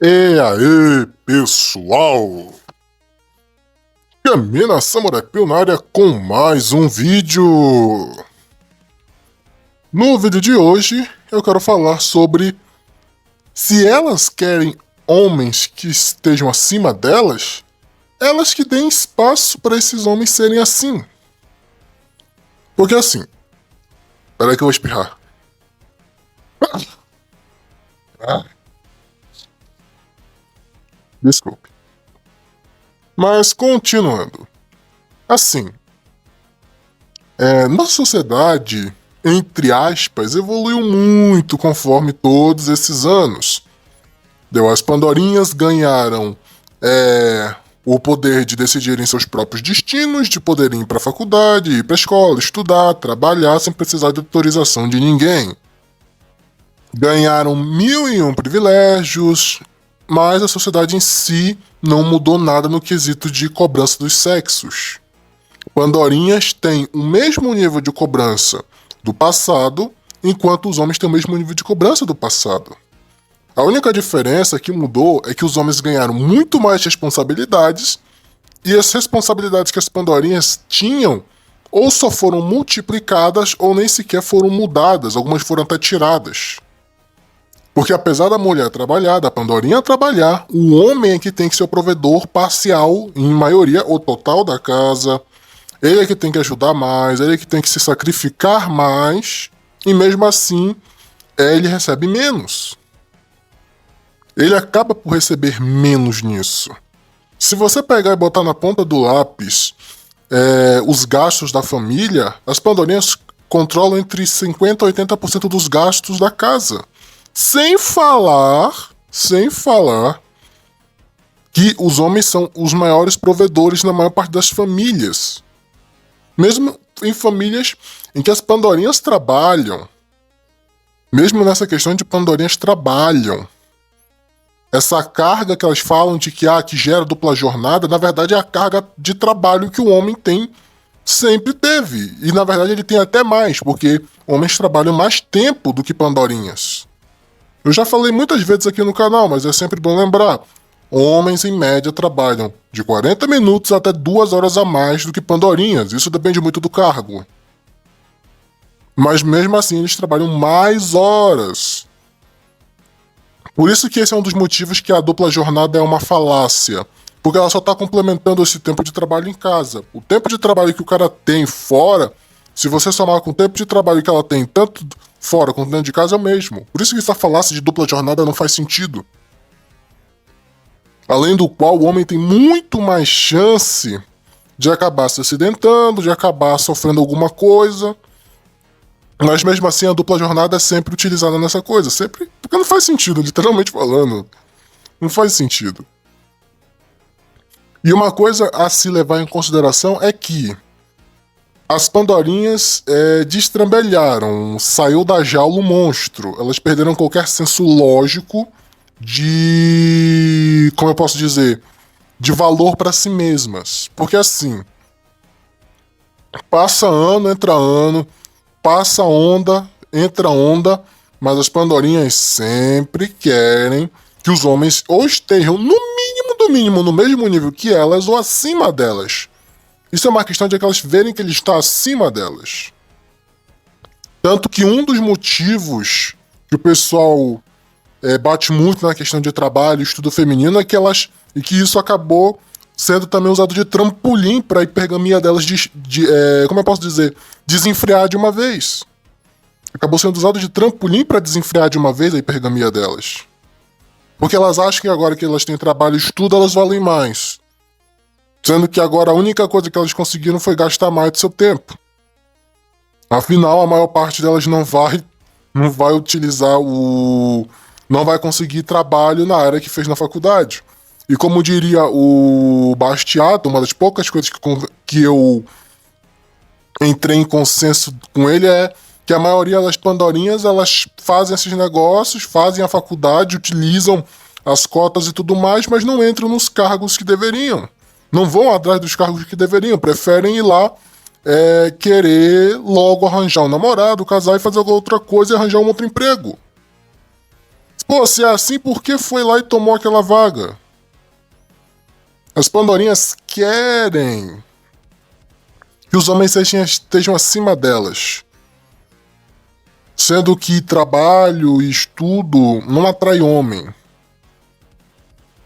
E aí, pessoal? Camina Samurai Pio na área com mais um vídeo. No vídeo de hoje, eu quero falar sobre se elas querem homens que estejam acima delas, elas que deem espaço para esses homens serem assim. Porque assim, peraí que eu vou espirrar. Desculpe. Mas continuando. Assim, nossa sociedade, entre aspas, evoluiu muito conforme todos esses anos. As Pandorinhas ganharam o poder de decidirem seus próprios destinos, de poderem ir para a faculdade, ir para a escola, estudar, trabalhar sem precisar de autorização de ninguém. Ganharam 1001 privilégios, mas a sociedade em si não mudou nada no quesito de cobrança dos sexos. Pandorinhas têm o mesmo nível de cobrança do passado, enquanto os homens têm o mesmo nível de cobrança do passado. A única diferença que mudou é que os homens ganharam muito mais responsabilidades, e as responsabilidades que as Pandorinhas tinham ou só foram multiplicadas ou nem sequer foram mudadas, algumas foram até tiradas. Porque apesar da mulher trabalhar, da Pandorinha trabalhar, o homem é que tem que ser o provedor parcial, em maioria ou total da casa. Ele é que tem que ajudar mais, ele é que tem que se sacrificar mais, e mesmo assim, ele recebe menos. Ele acaba por receber menos nisso. Se você pegar e botar na ponta do lápis os gastos da família, as Pandorinhas controlam entre 50% a 80% dos gastos da casa. Sem falar que os homens são os maiores provedores na maior parte das famílias. Mesmo em famílias em que as Pandorinhas trabalham. Mesmo nessa questão de Pandorinhas trabalham. Essa carga que elas falam de que gera dupla jornada, na verdade é a carga de trabalho que o homem tem, sempre teve. E na verdade ele tem até mais, porque homens trabalham mais tempo do que Pandorinhas. Eu já falei muitas vezes aqui no canal, mas é sempre bom lembrar. Homens, em média, trabalham de 40 minutos até 2 horas a mais do que Pandorinhas. Isso depende muito do cargo. Mas mesmo assim, eles trabalham mais horas. Por isso que esse é um dos motivos que a dupla jornada é uma falácia. Porque ela só está complementando esse tempo de trabalho em casa. O tempo de trabalho que o cara tem fora, se você somar com o tempo de trabalho que ela tem tanto fora quanto dentro de casa, é o mesmo. Por isso que essa falácia de dupla jornada não faz sentido. Além do qual, o homem tem muito mais chance de acabar se acidentando, de acabar sofrendo alguma coisa. Mas mesmo assim, a dupla jornada é sempre utilizada nessa coisa. Sempre. Porque não faz sentido, literalmente falando. Não faz sentido. E uma coisa a se levar em consideração é que as Pandorinhas destrambelharam, saiu da jaula o monstro. Elas perderam qualquer senso lógico de... como eu posso dizer? De valor para si mesmas. Porque assim, passa ano, passa onda, entra onda, mas as Pandorinhas sempre querem que os homens ou estejam no mínimo do mínimo no mesmo nível que elas ou acima delas. Isso é uma questão de que elas verem que ele está acima delas. Tanto que um dos motivos que o pessoal bate muito na questão de trabalho e estudo feminino é que e que isso acabou sendo também usado de trampolim para a hipergamia delas como eu posso dizer, desenfrear de uma vez. Acabou sendo usado de trampolim para desenfrear de uma vez a hipergamia delas. Porque elas acham que agora que elas têm trabalho e estudo, elas valem mais. Sendo que agora a única coisa que elas conseguiram foi gastar mais do seu tempo. Afinal, a maior parte delas não vai utilizar não vai conseguir trabalho na área que fez na faculdade. E como diria o Bastiato, uma das poucas coisas que eu entrei em consenso com ele é que a maioria das Pandorinhas, elas fazem esses negócios, fazem a faculdade, utilizam as cotas e tudo mais, mas não entram nos cargos que deveriam. Não vão atrás dos cargos que deveriam, preferem ir lá querer logo arranjar um namorado, casar e fazer alguma outra coisa e arranjar um outro emprego. Pô, se é assim, por que foi lá e tomou aquela vaga? As Pandorinhas querem que os homens estejam acima delas. Sendo que trabalho e estudo não atrai homem.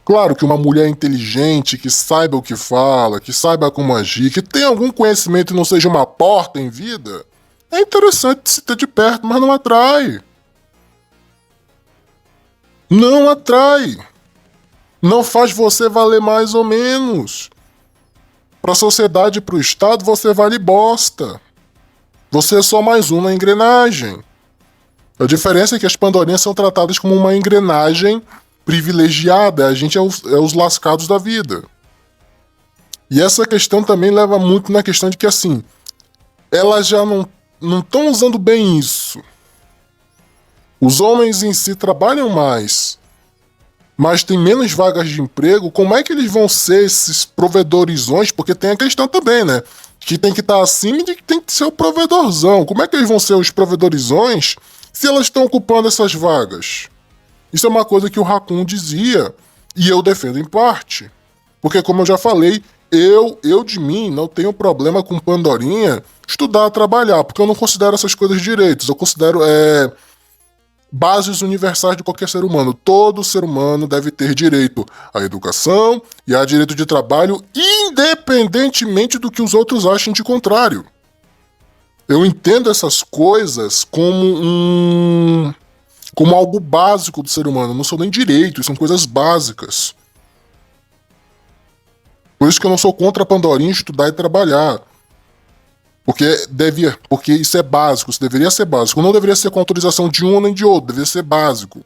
Claro que uma mulher inteligente, que saiba o que fala, que saiba como agir, que tenha algum conhecimento e não seja uma porta em vida, é interessante se ter de perto, mas não atrai. Não atrai. Não faz você valer mais ou menos. Para a sociedade e para o Estado você vale bosta. Você é só mais um na engrenagem. A diferença é que as Pandorinhas são tratadas como uma engrenagem privilegiada, a gente é os lascados da vida. E essa questão também leva muito na questão de que, assim, elas já não estão usando bem isso. Os homens em si trabalham mais, mas tem menos vagas de emprego. Como é que eles vão ser esses provedorizões? Porque tem a questão também, né? Que tem que estar acima e de que tem que ser o provedorzão. Como é que eles vão ser os provedorizões se elas estão ocupando essas vagas? Isso é uma coisa que o Raccoon dizia, e eu defendo em parte. Porque, como eu já falei, eu de mim não tenho problema com Pandorinha estudar, trabalhar, porque eu não considero essas coisas direitos. Eu considero bases universais de qualquer ser humano. Todo ser humano deve ter direito à educação e a direito de trabalho, independentemente do que os outros achem de contrário. Eu entendo essas coisas como algo básico do ser humano. Não são nem direitos, são coisas básicas. Por isso que eu não sou contra a Pandorinha estudar e trabalhar. Porque isso é básico, isso deveria ser básico. Não deveria ser com autorização de um nem de outro, deveria ser básico.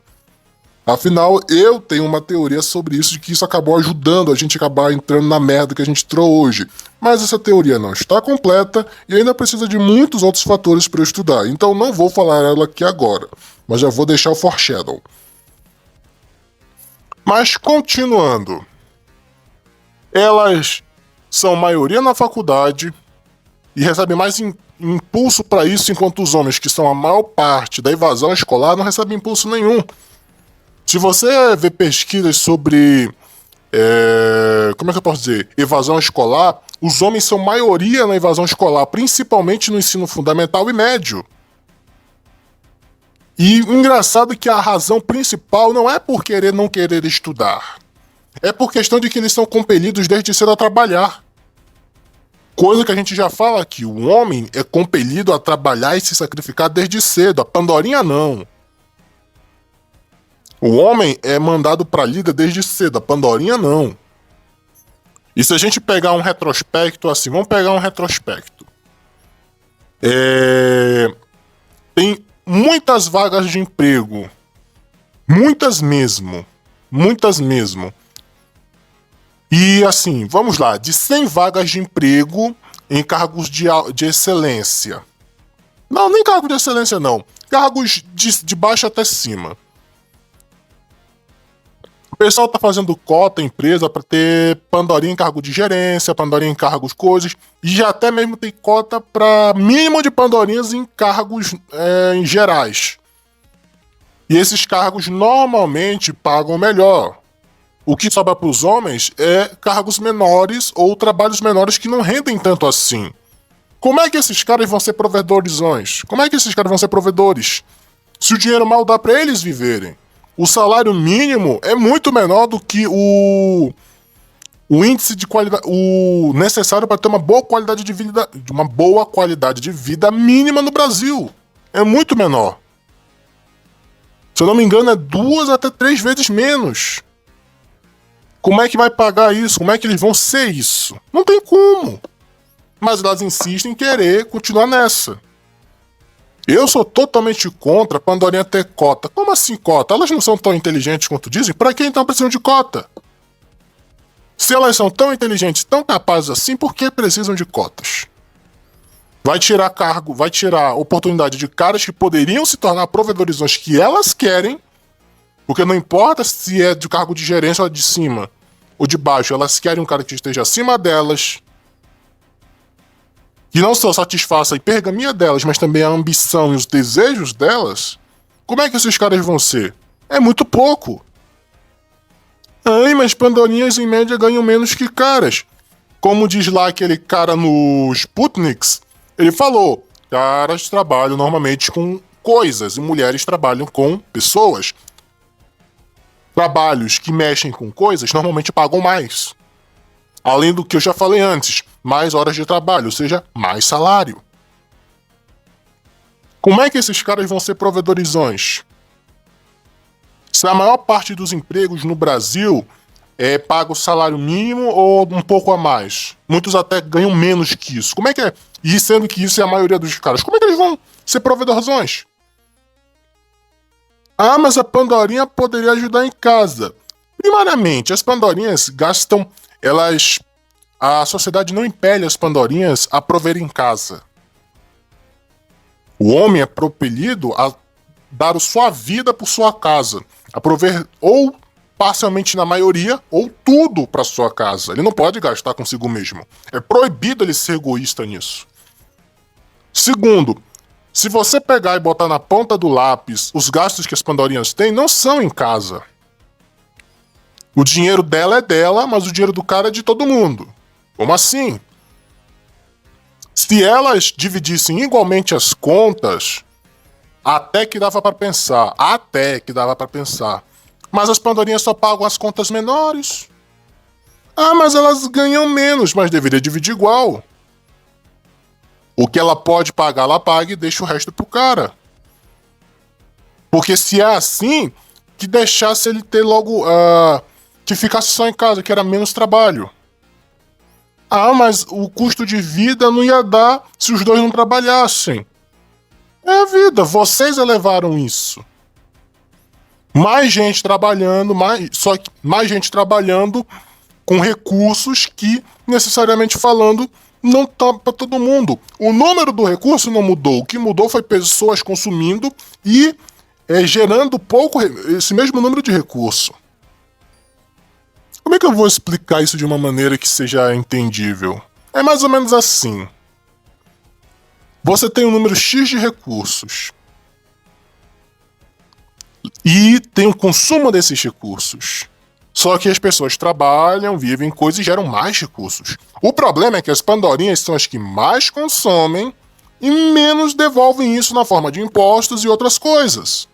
Afinal, eu tenho uma teoria sobre isso, de que isso acabou ajudando a gente a acabar entrando na merda que a gente entrou hoje. Mas essa teoria não está completa e ainda precisa de muitos outros fatores para eu estudar. Então não vou falar ela aqui agora, mas já vou deixar o foreshadow. Mas continuando. Elas são maioria na faculdade e recebem mais impulso para isso, enquanto os homens, que são a maior parte da evasão escolar, não recebem impulso nenhum. Se você vê pesquisas sobre, como é que eu posso dizer, evasão escolar, os homens são maioria na evasão escolar, principalmente no ensino fundamental e médio. E o engraçado é que a razão principal não é por querer não querer estudar. É por questão de que eles são compelidos desde cedo a trabalhar. Coisa que a gente já fala aqui, o homem é compelido a trabalhar e se sacrificar desde cedo, a Pandorinha não. O homem é mandado pra lida desde cedo, a Pandorinha não. E se a gente pegar um retrospecto assim, vamos pegar um retrospecto. Tem muitas vagas de emprego. Muitas mesmo. Muitas mesmo. E assim, vamos lá, de 100 vagas de emprego em cargos de excelência. Não, nem cargo de excelência não. Cargos de baixo até cima. O pessoal tá fazendo cota empresa para ter Pandorinha em cargo de gerência, Pandorinha em cargos coisas, e já até mesmo tem cota para mínimo de Pandorinhas em cargos em gerais. E esses cargos normalmente pagam melhor. O que sobra para os homens é cargos menores ou trabalhos menores que não rendem tanto assim. Como é que esses caras vão ser provedorizões? Como é que esses caras vão ser provedores? Se o dinheiro mal dá para eles viverem. O salário mínimo é muito menor do que o índice de qualidade, o necessário para ter uma boa qualidade de vida mínima no Brasil. É muito menor. Se eu não me engano, é 2 até 3 vezes menos. Como é que vai pagar isso? Como é que eles vão ser isso? Não tem como. Mas elas insistem em querer continuar nessa. Eu sou totalmente contra a Pandorinha ter cota. Como assim cota? Elas não são tão inteligentes quanto dizem? Pra que então precisam de cota? Se elas são tão inteligentes, tão capazes assim, por que precisam de cotas? Vai tirar cargo, vai tirar oportunidade de caras que poderiam se tornar provedorizões que elas querem, porque não importa se é de cargo de gerência ou de cima ou de baixo, elas querem um cara que esteja acima delas, que não só satisfaça a hipergamia delas, mas também a ambição e os desejos delas. Como é que esses caras vão ser? É muito pouco. Ai, mas pandorinhas em média ganham menos que caras. Como diz lá aquele cara no Sputniks, ele falou: caras trabalham normalmente com coisas e mulheres trabalham com pessoas. Trabalhos que mexem com coisas normalmente pagam mais. Além do que eu já falei antes, mais horas de trabalho, ou seja, mais salário. Como é que esses caras vão ser provedorizões? Se a maior parte dos empregos no Brasil paga o salário mínimo ou um pouco a mais. Muitos até ganham menos que isso. Como é que é? E sendo que isso é a maioria dos caras, como é que eles vão ser provedorzões? Ah, mas a Pandorinha poderia ajudar em casa. Primariamente, as Pandorinhas gastam... A sociedade não impele as Pandorinhas a prover em casa. O homem é propelido a dar sua vida por sua casa. A prover ou parcialmente na maioria, ou tudo para sua casa. Ele não pode gastar consigo mesmo. É proibido ele ser egoísta nisso. Segundo, se você pegar e botar na ponta do lápis, os gastos que as Pandorinhas têm não são em casa. O dinheiro dela é dela, mas o dinheiro do cara é de todo mundo. Como assim? Se elas dividissem igualmente as contas, até que dava para pensar. Mas as Pandorinhas só pagam as contas menores. Ah, mas elas ganham menos, mas deveria dividir igual. O que ela pode pagar, ela paga e deixa o resto pro cara. Porque se é assim, que deixasse ele ter logo... que ficasse só em casa, que era menos trabalho. Ah, mas o custo de vida não ia dar se os dois não trabalhassem. É a vida, vocês elevaram isso. Mais gente trabalhando, mais gente trabalhando com recursos que, necessariamente falando, não tá para todo mundo. O número do recurso não mudou. O que mudou foi pessoas consumindo e gerando esse mesmo número de recurso. Como é que eu vou explicar isso de uma maneira que seja entendível? É mais ou menos assim. Você tem um número X de recursos. E tem o consumo desses recursos. Só que as pessoas trabalham, vivem coisas e geram mais recursos. O problema é que as Pandorinhas são as que mais consomem e menos devolvem isso na forma de impostos e outras coisas.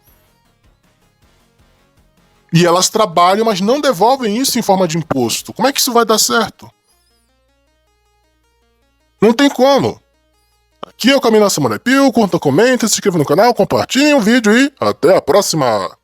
E elas trabalham, mas não devolvem isso em forma de imposto. Como é que isso vai dar certo? Não tem como. Aqui é o Caminho da Samurai Pio, curta, comenta, se inscreva no canal, compartilhe o vídeo e até a próxima!